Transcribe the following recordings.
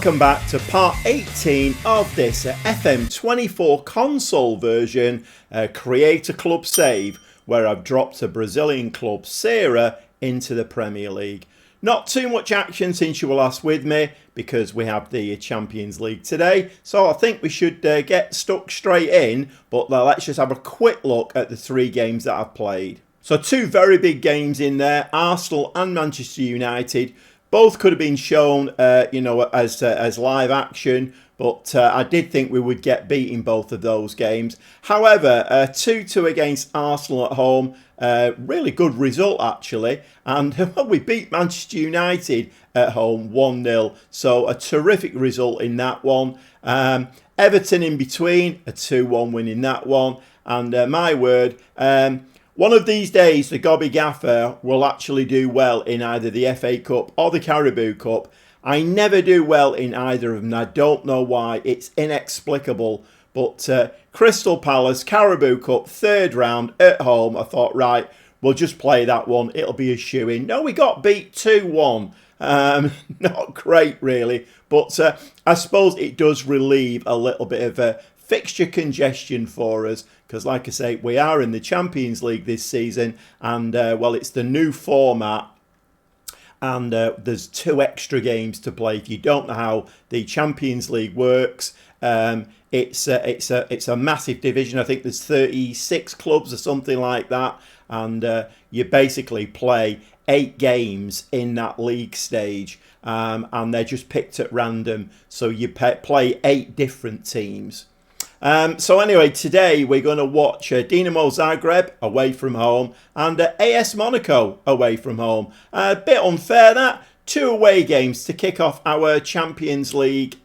Welcome back to part 18 of this FM24 console version Creator Club save, where I've dropped a Brazilian club, Ceará, into the Premier League. Not too much action since you were last with me, because we have the Champions League today, so I think we should get stuck straight in, but let's just have a quick look at the three games that I've played. So two very big games in there, Arsenal and Manchester United. Both could have been shown, as live action, but I did think we would get beat in both of those games. However, 2-2 against Arsenal at home, really good result actually, and we beat Manchester United at home 1-0, so a terrific result in that one. Everton in between, a 2-1 win in that one, and my word, one of these days, the Gobby Gaffer will actually do well in either the FA Cup or the Carabao Cup. I never do well in either of them. I don't know why. It's inexplicable. But Crystal Palace, Carabao Cup, third round at home. I thought, right, we'll just play that one. It'll be a shoo-in. No, we got beat 2-1. Not great, really. But I suppose it does relieve a little bit of fixture congestion for us, because like I say, we are in the Champions League this season, and it's the new format, and there's 2 extra games to play. If you don't know how the Champions League works, it's a massive division. I think there's 36 clubs or something like that, and you basically play 8 games in that league stage, and they're just picked at random, so you play 8 different teams. So anyway, today we're going to watch Dinamo Zagreb away from home and AS Monaco away from home. A bit unfair that. 2 away games to kick off our Champions League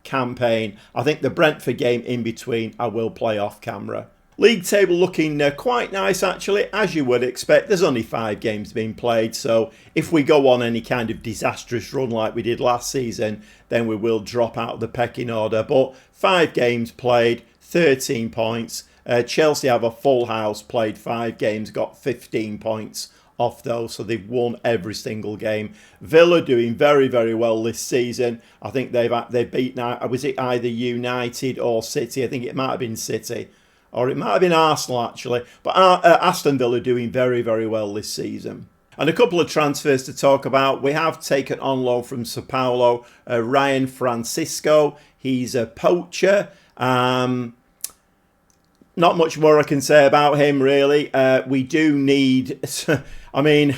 campaign. I think the Brentford game in between I will play off camera. League table looking quite nice actually, as you would expect. There's only 5 games being played, so if we go on any kind of disastrous run like we did last season, then we will drop out of the pecking order. But 5 games played, 13 points. Chelsea have a full house, played 5 games, got 15 points off those, so they've won every single game. Villa doing very, very well this season. I think they've beaten, was it either United or City? I think it might have been City. Or it might have been Arsenal actually, but Aston Villa doing very, very well this season. And a couple of transfers to talk about. We have taken on loan from Sao Paulo, Ryan Francisco. He's a poacher. Not much more I can say about him really. We do need, I mean,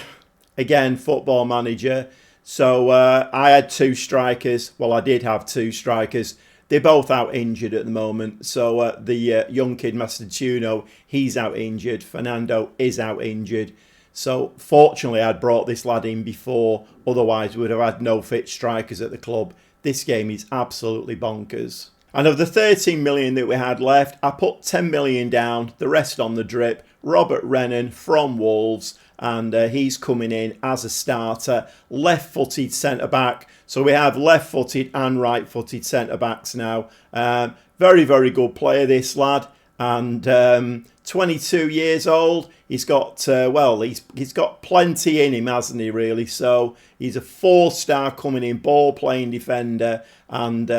again, Football Manager. So I had 2 strikers. Well, I did have 2 strikers. They're both out injured at the moment. So the young kid, Mastantuono, he's out injured. Fernando is out injured. So fortunately, I'd brought this lad in before. Otherwise, we would have had no fit strikers at the club. This game is absolutely bonkers. And of the 13 million that we had left, I put 10 million down, the rest on the drip. Robert Renan from Wolves, and he's coming in as a starter, left-footed centre-back. So we have left-footed and right-footed centre-backs now. Very, very good player, this lad, and 22 years old. He's got, he's got plenty in him, hasn't he, really? So he's a 4-star coming in, ball-playing defender, and,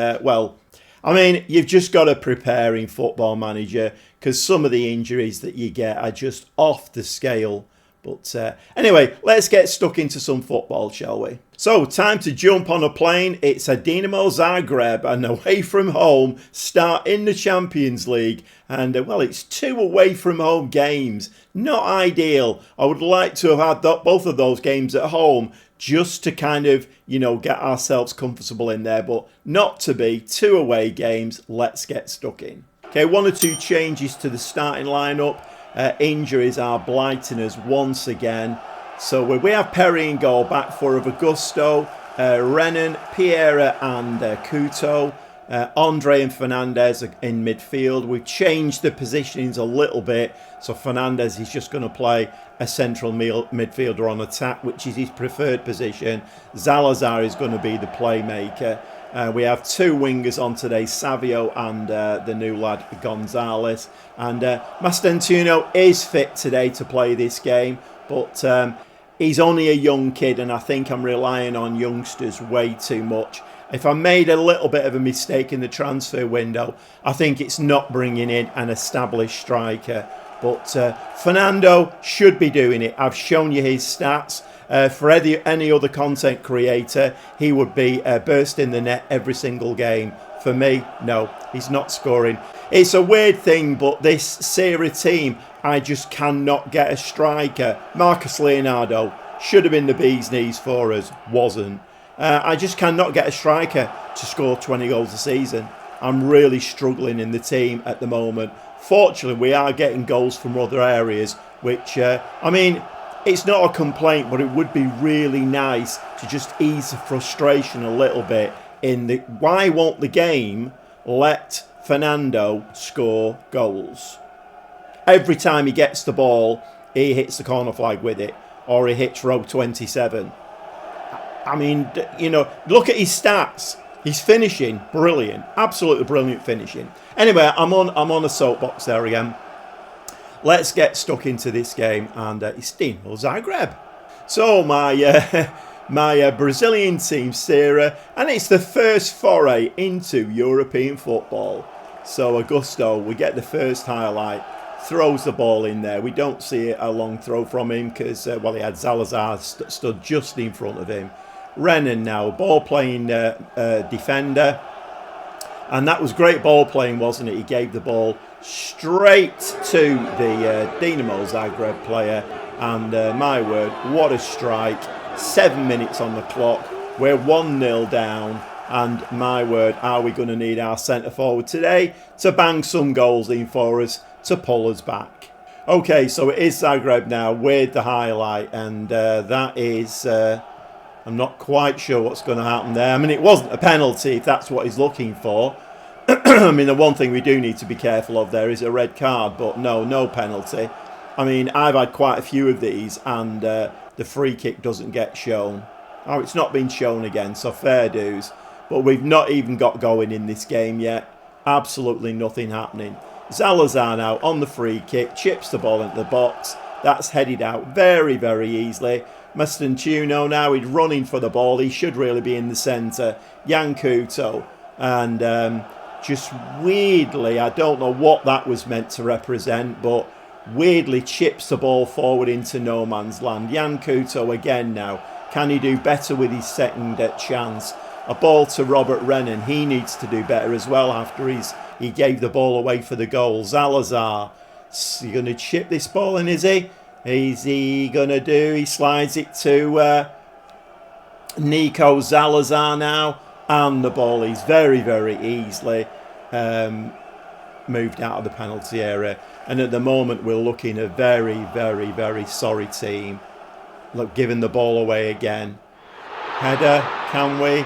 I mean, you've just got to prepare in Football Manager, because some of the injuries that you get are just off the scale. But anyway, let's get stuck into some football, shall we? So, time to jump on a plane. It's a Dinamo Zagreb, and away from home, start in the Champions League. And, it's 2 away from home games. Not ideal. I would like to have had both of those games at home, just to kind of, get ourselves comfortable in there. But not to be. 2 away games. Let's get stuck in. Okay, 1 or 2 changes to the starting lineup. Injuries are blighting us once again. So we have Perry in goal, back 4 of Augusto, Renan, Piera and Couto. Andre and Fernandez are in midfield. We've changed the positionings a little bit. So Fernandez is just going to play a central midfielder on attack, which is his preferred position. Zalazar is going to be the playmaker. We have 2 wingers on today, Savio and the new lad Gonzalez. And Mastantuono is fit today to play this game, but he's only a young kid, and I think I'm relying on youngsters way too much. If I made a little bit of a mistake in the transfer window, I think it's not bringing in an established striker. But Fernando should be doing it. I've shown you his stats. For any other content creator, he would be bursting the net every single game. For me, no, he's not scoring. It's a weird thing, but this Serie team, I just cannot get a striker. Marcus Leonardo should have been the bee's knees for us, wasn't. I just cannot get a striker to score 20 goals a season. I'm really struggling in the team at the moment. Fortunately, we are getting goals from other areas, which, I mean, it's not a complaint, but it would be really nice to just ease the frustration a little bit in the why won't the game let Fernando score goals? Every time he gets the ball, he hits the corner flag with it, or he hits row 27. I mean, you know, look at his stats. He's finishing brilliant, absolutely brilliant finishing. Anyway, I'm on a soapbox there again. Let's get stuck into this game, and it's Dinamo Zagreb. So my Brazilian team, Serie, and it's the first foray into European football. So Augusto, we get the first highlight, throws the ball in there. We don't see a long throw from him because, well, he had Salazar stood just in front of him. Renan now, ball playing defender. And that was great ball playing, wasn't it? He gave the ball straight to the Dinamo Zagreb player. And my word, what a strike. 7 minutes on the clock. We're 1-0 down. And my word, are we going to need our centre forward today to bang some goals in for us to pull us back? Okay, so it is Zagreb now with the highlight. And that is... I'm not quite sure what's going to happen there. I mean, it wasn't a penalty if that's what he's looking for. I mean, the one thing we do need to be careful of there is a red card, but no penalty. I mean, I've had quite a few of these, and the free kick doesn't get shown. Oh, it's not been shown again, so fair dues. But we've not even got going in this game yet. Absolutely nothing happening. Salazar now on the free kick, chips the ball into the box. That's headed out very, very easily. Mastantuono now, he's running for the ball. He should really be in the centre. Yankuto. And just weirdly, I don't know what that was meant to represent, but weirdly chips the ball forward into no man's land. Yankuto again now. Can he do better with his second chance? A ball to Robert Renan. He needs to do better as well after he gave the ball away for the goal. Salazar. He's going to chip this ball in, is he? Is he going to do? He slides it to Nico Salazar now. And the ball is very, very easily moved out of the penalty area. And at the moment, we're looking a very, very, very sorry team. Look, giving the ball away again. Header, can we?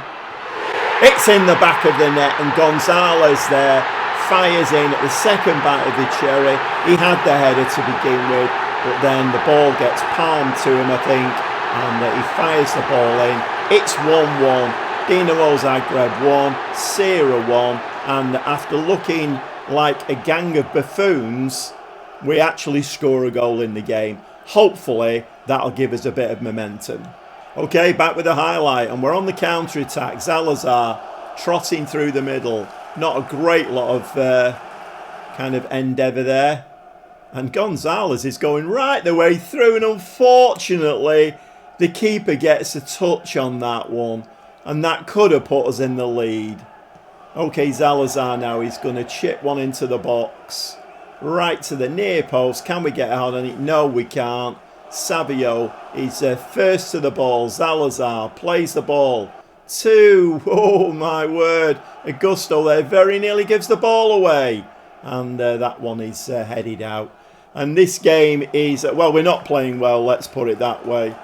It's in the back of the net. And Gonzalez there fires in at the second bite of the cherry. He had the header to begin with. But then the ball gets palmed to him, I think, and he fires the ball in. It's 1-1. Dinamo Zagreb 1, Serie 1, and after looking like a gang of buffoons, we actually score a goal in the game. Hopefully, that'll give us a bit of momentum. Okay, back with the highlight, and we're on the counter-attack. Salazar trotting through the middle. Not a great lot of kind of endeavour there. And Gonzalez is going right the way through. And unfortunately, the keeper gets a touch on that one. And that could have put us in the lead. Okay, Salazar now. He's going to chip one into the box. Right to the near post. Can we get out on it? No, we can't. Savio is first to the ball. Salazar plays the ball. Oh, my word. Augusto there very nearly gives the ball away. And that one is headed out. And this game is, well, we're not playing well, let's put it that way.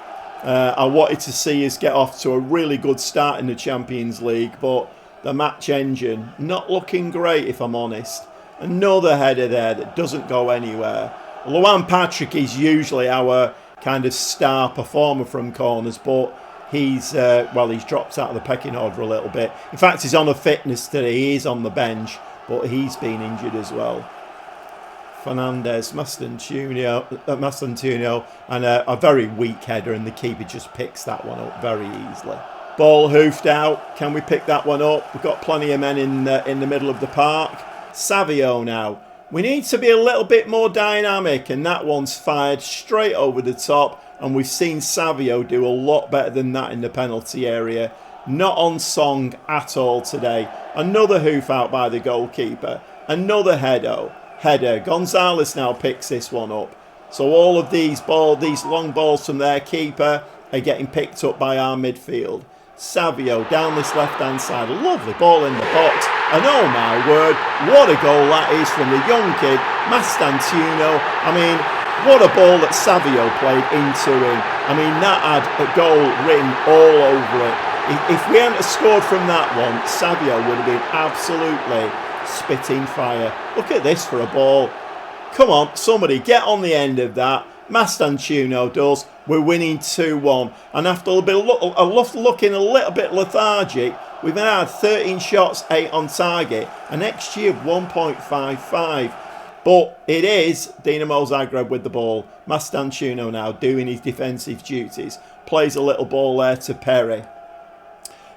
I wanted to see us get off to a really good start in the Champions League, but the match engine, not looking great if I'm honest. Another header there that doesn't go anywhere. Luan Patrick is usually our kind of star performer from corners, but he's dropped out of the pecking order a little bit. In fact, he's on a fitness today. He is on the bench, but he's been injured as well. Fernandez, Mastantuono, and a very weak header, and the keeper just picks that one up very easily. Ball hoofed out. Can we pick that one up? We've got plenty of men in the middle of the park. Savio now. We need to be a little bit more dynamic, and that one's fired straight over the top, and we've seen Savio do a lot better than that in the penalty area. Not on song at all today. Another hoof out by the goalkeeper. Another header. Gonzalez now picks this one up. So all of these long balls from their keeper are getting picked up by our midfield. Savio down this left-hand side. Lovely ball in the box. And oh my word, what a goal that is from the young kid, Mastantuono. I mean, what a ball that Savio played into him. I mean, that had a goal written all over it. If we hadn't scored from that one, Savio would have been absolutely spitting fire. Look at this for a ball. Come on, somebody get on the end of that. Mastantuono does. We're winning 2-1. And after looking a little bit lethargic, we've had 13 shots, 8 on target. An XG of 1.55. But it is Dinamo Zagreb with the ball. Mastantuono now doing his defensive duties. Plays a little ball there to Perry.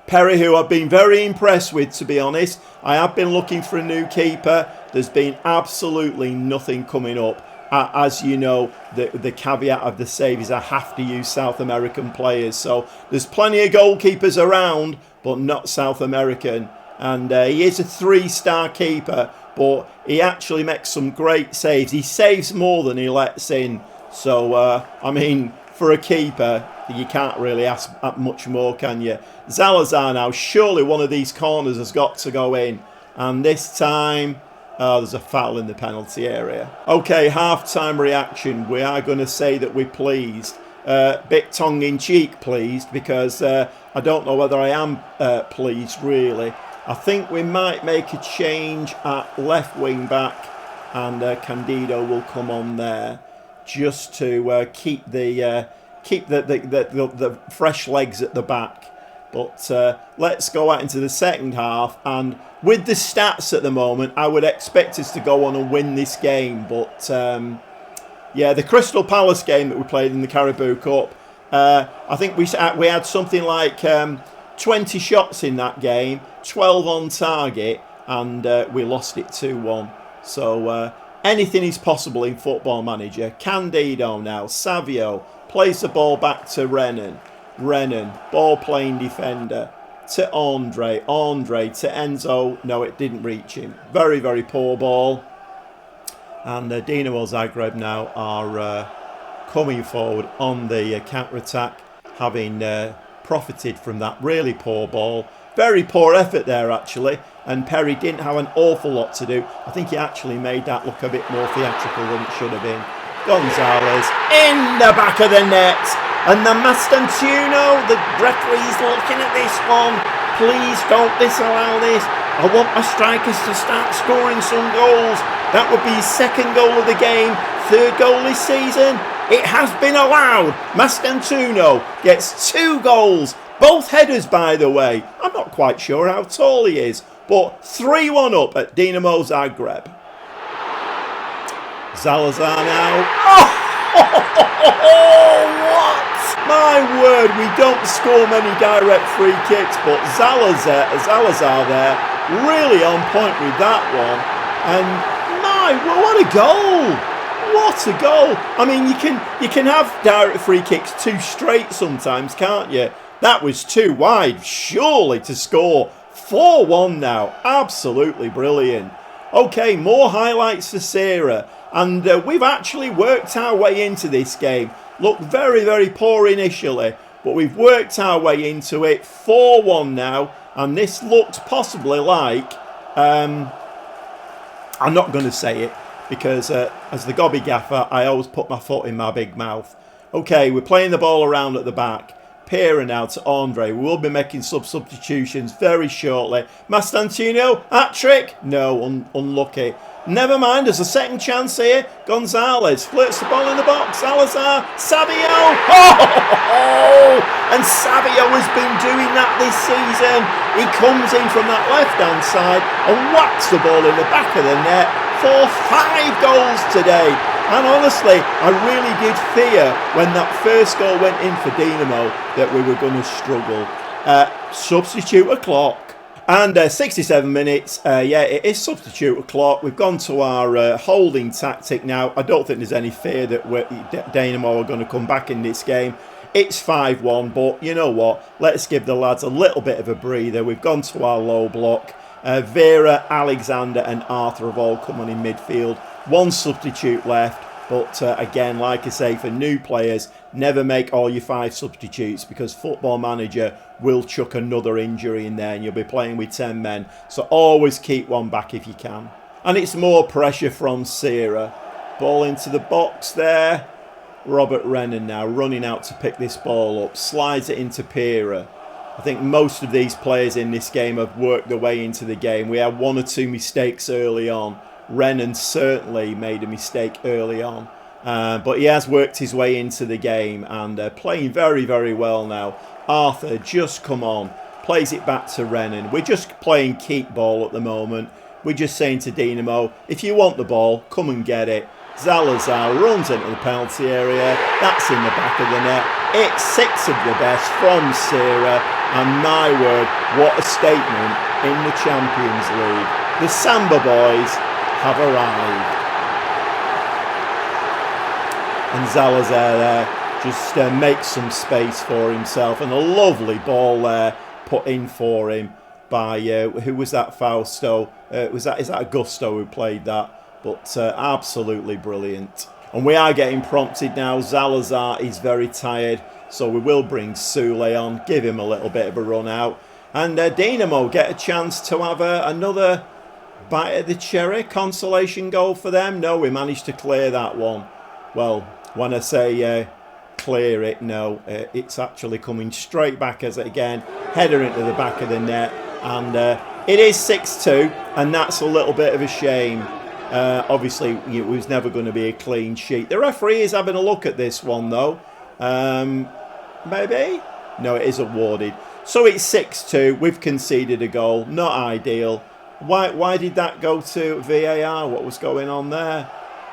Perry, who I've been very impressed with, to be honest. I have been looking for a new keeper. There's been absolutely nothing coming up. As you know, the caveat of the save is I have to use South American players. So there's plenty of goalkeepers around, but not South American. And he is a 3-star keeper, but he actually makes some great saves. He saves more than he lets in. So, I mean, for a keeper, you can't really ask much more, can you? Zalazar now, surely one of these corners has got to go in. And this time, there's a foul in the penalty area. Okay, half-time reaction. We are going to say that we're pleased. Bit tongue-in-cheek pleased, because I don't know whether I am pleased, really. I think we might make a change at left wing back, and Candido will come on there just to keep the fresh legs at the back. But let's go out into the second half, and with the stats at the moment, I would expect us to go on and win this game. But yeah, the Crystal Palace game that we played in the Caribou Cup, I think we had something like 20 shots in that game, 12 on target, and we lost it 2-1. So anything is possible in Football Manager. Candido now, Savio plays the ball back to Renan, ball playing defender, to Andre to Enzo. No, it didn't reach him. Very, very poor ball. And Dinamo Zagreb now are coming forward on the counter-attack, having profited from that really poor ball. Very poor effort there, actually. And Perry didn't have an awful lot to do. I think he actually made that look a bit more theatrical than it should have been. Gonzalez in the back of the net. And the Mastantuono, the referee's looking at this one. Please don't disallow this. I want my strikers to start scoring some goals. That would be his second goal of the game, third goal this season. It has been allowed. Mastantuono gets 2 goals. Both headers, by the way. I'm not quite sure how tall he is, but 3-1 up at Dinamo Zagreb. Zalazar now. Oh, what? My word, we don't score many direct free kicks, but Zalazar there, really on point with that one. And what a goal! What a goal! I mean, you can have direct free kicks too straight sometimes, can't you? That was too wide, surely, to score. 4-1 now, absolutely brilliant. Okay, more highlights for Sarah. And we've actually worked our way into this game. Looked very, very poor initially, but we've worked our way into it. 4-1 now, and this looks possibly like... I'm not going to say it, because as the gobby gaffer, I always put my foot in my big mouth. Okay, we're playing the ball around at the back. Pera now to Andre. We will be making substitutions very shortly. Mastantuono, hat-trick? No, unlucky. Never mind, there's a second chance here. Gonzalez flirts the ball in the box. Salazar, Savio. Oh! And Savio has been doing that this season. He comes in from that left-hand side and whacks the ball in the back of the net for 5 goals today. And honestly, I really did fear when that first goal went in for Dinamo that we were going to struggle. Substitute o'clock. And 67 minutes, yeah, it is substitute o'clock. We've gone to our holding tactic now. I don't think there's any fear that Dynamo are going to come back in this game. It's 5-1, but you know what? Let's give the lads a little bit of a breather. We've gone to our low block. Vera, Alexander and Arthur have all come on in midfield. One substitute left. But again, like I say, for new players, never make all your 5 substitutes because Football Manager will chuck another injury in there and you'll be playing with 10 men. So always keep one back if you can. And it's more pressure from Sierra. Ball into the box there. Robert Rennan now running out to pick this ball up. Slides it into Pira. I think most of these players in this game have worked their way into the game. We had 1 or 2 mistakes early on. Rennan certainly made a mistake early on. But he has worked his way into the game and playing very, very well now. Arthur just come on. Plays it back to Rennan. We're just playing keep ball at the moment. We're just saying to Dynamo, if you want the ball, come and get it. Zalazar runs into the penalty area. That's in the back of the net. It's 6 of the best from Sierra. And my word, what a statement in the Champions League. The Samba boys have arrived. And Zalazar there just makes some space for himself. And a lovely ball there put in for him by, who was that, Fausto? Is that Augusto who played that? But absolutely brilliant. And we are getting prompted now. Zalazar is very tired. So we will bring Sule on. Give him a little bit of a run out. And Dynamo get a chance to have another bite of the cherry. Consolation goal for them. No, we managed to clear that one. Well, when I say clear it, no. It's actually coming straight back as again. Header into the back of the net. And it is 6-2. And that's a little bit of a shame. Obviously, it was never going to be a clean sheet. The referee is having a look at this one, though. Maybe? No, it is awarded. So it's 6-2. We've conceded a goal. Not ideal. Why did that go to VAR? What was going on there?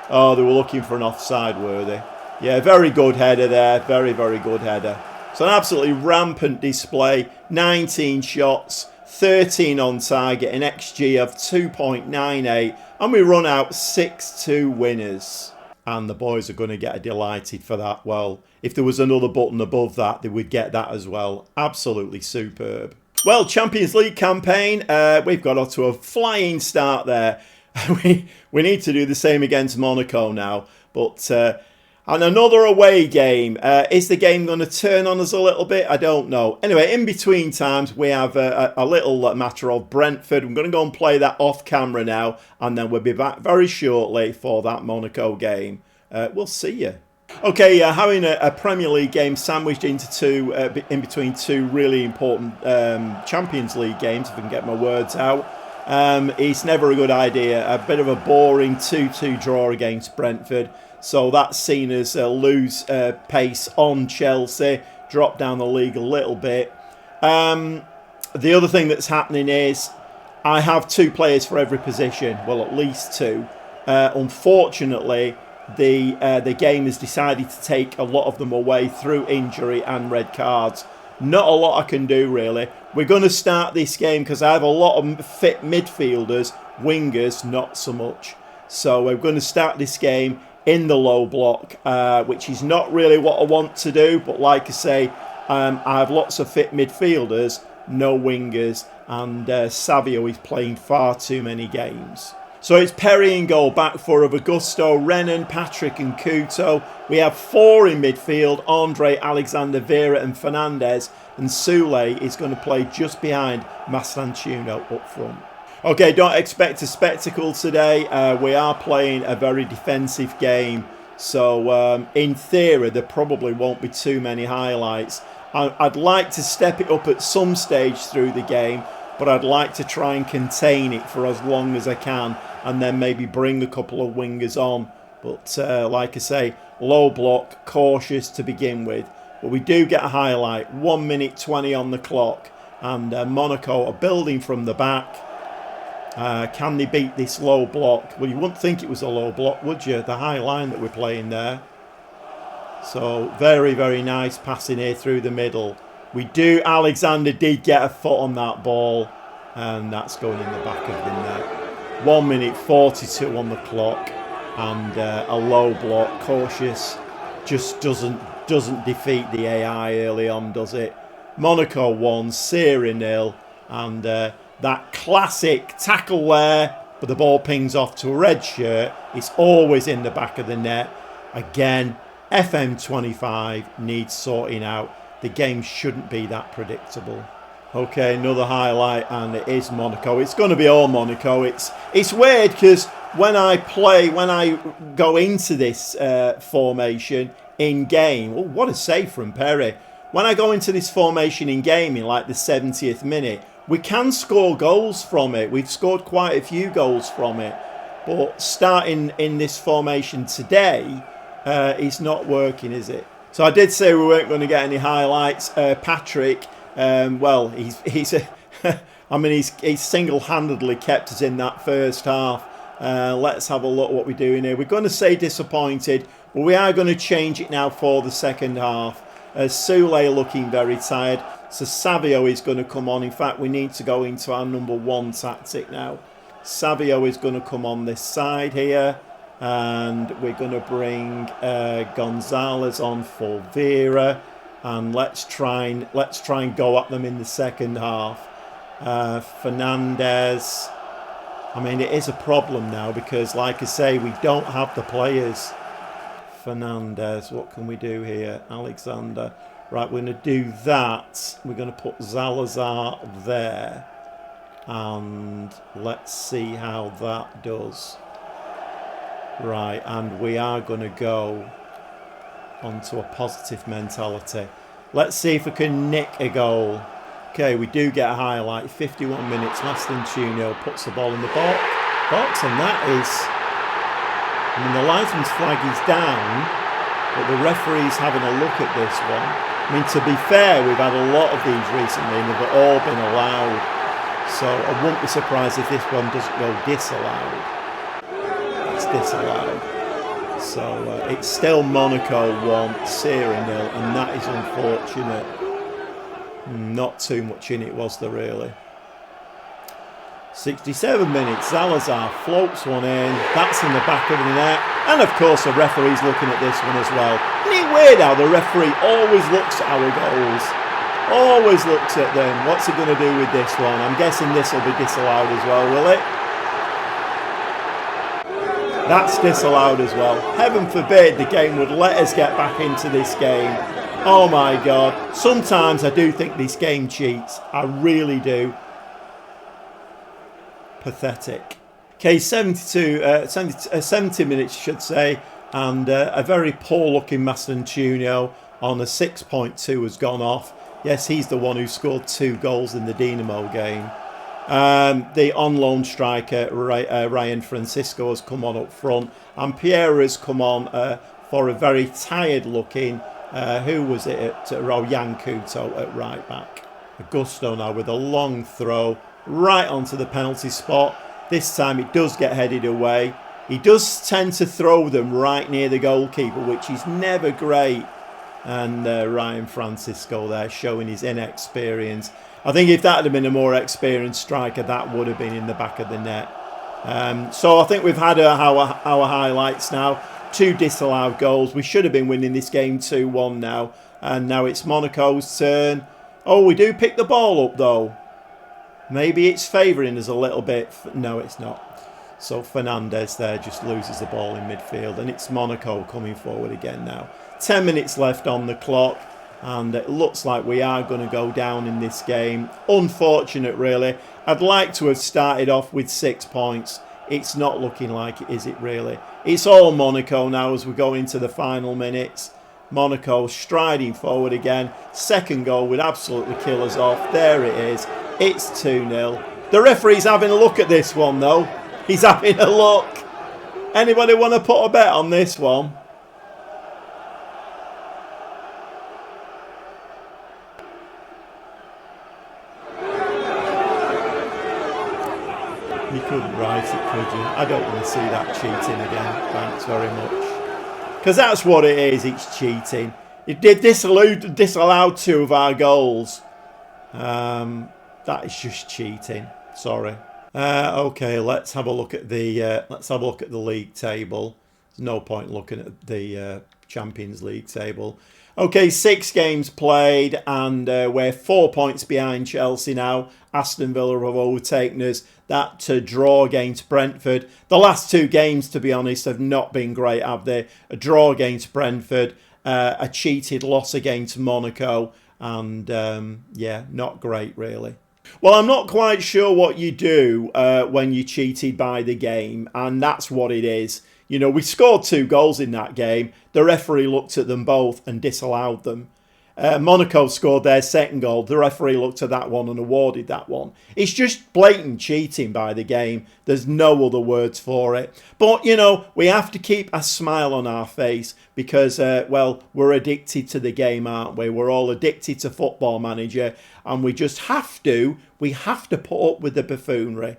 Oh, they were looking for an offside, were they? Yeah, very good header there. Very, very good header. So an absolutely rampant display. 19 shots. 13 on target. An XG of 2.98. And we run out 6-2 winners. And the boys are going to get delighted for that. Well, if there was another button above that, they would get that as well. Absolutely superb. Well, Champions League campaign, we've got off to a flying start there. we need to do the same against Monaco now. But and another away game. Is the game going to turn on us a little bit? I don't know. Anyway, in between times, we have a little matter of Brentford. I'm going to go and play that off camera now. And then we'll be back very shortly for that Monaco game. We'll see you. Okay, having a Premier League game sandwiched into in between 2 really important Champions League games, if I can get my words out. It's never a good idea. A bit of a boring 2-2 draw against Brentford. So that's seen us lose pace on Chelsea, drop down the league a little bit. The other thing that's happening is I have 2 players for every position. Well, at least 2. Unfortunately, the game has decided to take a lot of them away through injury and red cards. Not a lot I can do, really. We're going to start this game because I have a lot of fit midfielders, wingers, not so much. So we're going to start this game in the low block, which is not really what I want to do. But like I say, I have lots of fit midfielders, no wingers, and Savio is playing far too many games. So it's Perry in goal, back 4 of Augusto, Rennan, Patrick and Couto. We have 4 in midfield, Andre, Alexander, Vera and Fernandez. And Sule is going to play just behind Mastantuono up front. Okay, don't expect a spectacle today. We are playing a very defensive game. So in theory, there probably won't be too many highlights. I'd like to step it up at some stage through the game, but I'd like to try and contain it for as long as I can and then maybe bring a couple of wingers on. But like I say, low block, cautious to begin with. But we do get a highlight, 1 minute 20 on the clock. And Monaco are building from the back. Can they beat this low block? Well, you wouldn't think it was a low block, would you? The high line that we're playing there. So very, very nice passing here through the middle. We do. Alexander did get a foot on that ball, and that's going in the back of the net. 1 minute 42 on the clock, and a low block. Cautious just doesn't defeat the AI early on, does it? Monaco 1, Syria 0, and that classic tackle there, but the ball pings off to a red shirt. It's always in the back of the net. Again, FM25 needs sorting out. The game shouldn't be that predictable. Okay, another highlight, and it is Monaco. It's going to be all Monaco. It's weird because when I go into this formation in game, oh, what a save from Perry. When I go into this formation in game in like the 70th minute, we can score goals from it. We've scored quite a few goals from it. But starting in this formation today, it's not working, is it? So I did say we weren't going to get any highlights. Patrick, well, he's I mean, he's single-handedly kept us in that first half. Let's have a look what we're doing here. We're going to say disappointed, but we are going to change it now for the second half. Sule looking very tired. So Savio is going to come on. In fact, we need to go into our number 1 tactic now. Savio is going to come on this side here. And we're going to bring Gonzalez on for Vera, and let's try and go at them in the second half. Fernandez, I mean, it is a problem now because, like I say, we don't have the players. Fernandez, what can we do here? Alexander, right? We're going to do that. We're going to put Zalazar there, and let's see how that does. Right, and we are going to go onto a positive mentality. Let's see if we can nick a goal. Okay, we do get a highlight. 51 minutes. Mastantuono puts the ball in the box, and that is... I mean, the linesman's flag is down, but the referee's having a look at this one. I mean, to be fair, we've had a lot of these recently, and they've all been allowed. So I wouldn't be surprised if this one doesn't go disallowed. Disallowed. So it's still Monaco 1, Syria 0, and that is unfortunate. Not too much in it, was there really? 67 minutes, Zalazar floats one in, that's in the back of the net, and of course the referee's looking at this one as well. Isn't it weird how the referee always looks at our goals? Always looks at them. What's he going to do with this one? I'm guessing this will be disallowed as well, will it? That's disallowed as well. Heaven forbid the game would let us get back into this game. Oh my God. Sometimes I do think this game cheats. I really do. Pathetic. Okay, 70 minutes, I should say. And a very poor looking Mastantuono on a 6.2 has gone off. Yes, he's the one who scored 2 goals in the Dinamo game. The on-loan striker, Ryan Francisco, has come on up front. And Pierre has come on for a very tired-looking, who was it, at Yankuto at right back. Augusto now with a long throw right onto the penalty spot. This time it does get headed away. He does tend to throw them right near the goalkeeper, which is never great. And Ryan Francisco there showing his inexperience. I think if that had been a more experienced striker, that would have been in the back of the net. So I think we've had our highlights now. 2 disallowed goals. We should have been winning this game 2-1 now. And now it's Monaco's turn. Oh, we do pick the ball up though. Maybe it's favouring us a little bit. No, it's not. So Fernandez there just loses the ball in midfield. And it's Monaco coming forward again now. 10 minutes left on the clock. And it looks like we are going to go down in this game. Unfortunate, really. I'd like to have started off with 6 points. It's not looking like it, is it really? It's all Monaco now as we go into the final minutes. Monaco striding forward again. Second goal would absolutely kill us off. There it is. It's 2-0. The referee's having a look at this one, though. He's having a look. Anybody want to put a bet on this one? You couldn't write it, could you? I don't want to see that cheating again. Thanks very much. Because that's what it is. It's cheating. He did disallowed 2 of our goals. That is just cheating. Sorry. Okay, let's have a look at the league table. There's no point looking at the Champions League table. Okay, 6 games played, and we're 4 points behind Chelsea now. Aston Villa have overtaken us. That draw against Brentford. The last 2 games, to be honest, have not been great, have they? A draw against Brentford, a cheated loss against Monaco, and yeah, not great really. Well, I'm not quite sure what you do when you're cheated by the game, and that's what it is. You know, we scored 2 goals in that game. The referee looked at them both and disallowed them. Monaco scored their second goal. The referee looked at that one and awarded that one. It's just blatant cheating by the game. There's no other words for it. But, you know, we have to keep a smile on our face because, well, we're addicted to the game, aren't we? We're all addicted to Football Manager, and we just have to put up with the buffoonery.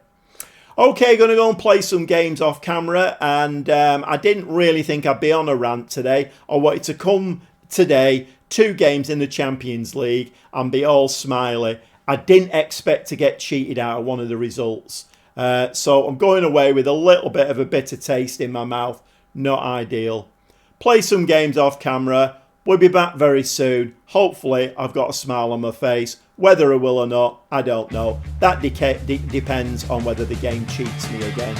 Okay, going to go and play some games off camera, and I didn't really think I'd be on a rant today. I wanted to come today, 2 games in the Champions League, and be all smiley. I didn't expect to get cheated out of one of the results. So I'm going away with a little bit of a bitter taste in my mouth. Not ideal. Play some games off camera. We'll be back very soon. Hopefully, I've got a smile on my face. Whether I will or not, I don't know. That depends on whether the game cheats me again.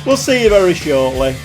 We'll see you very shortly.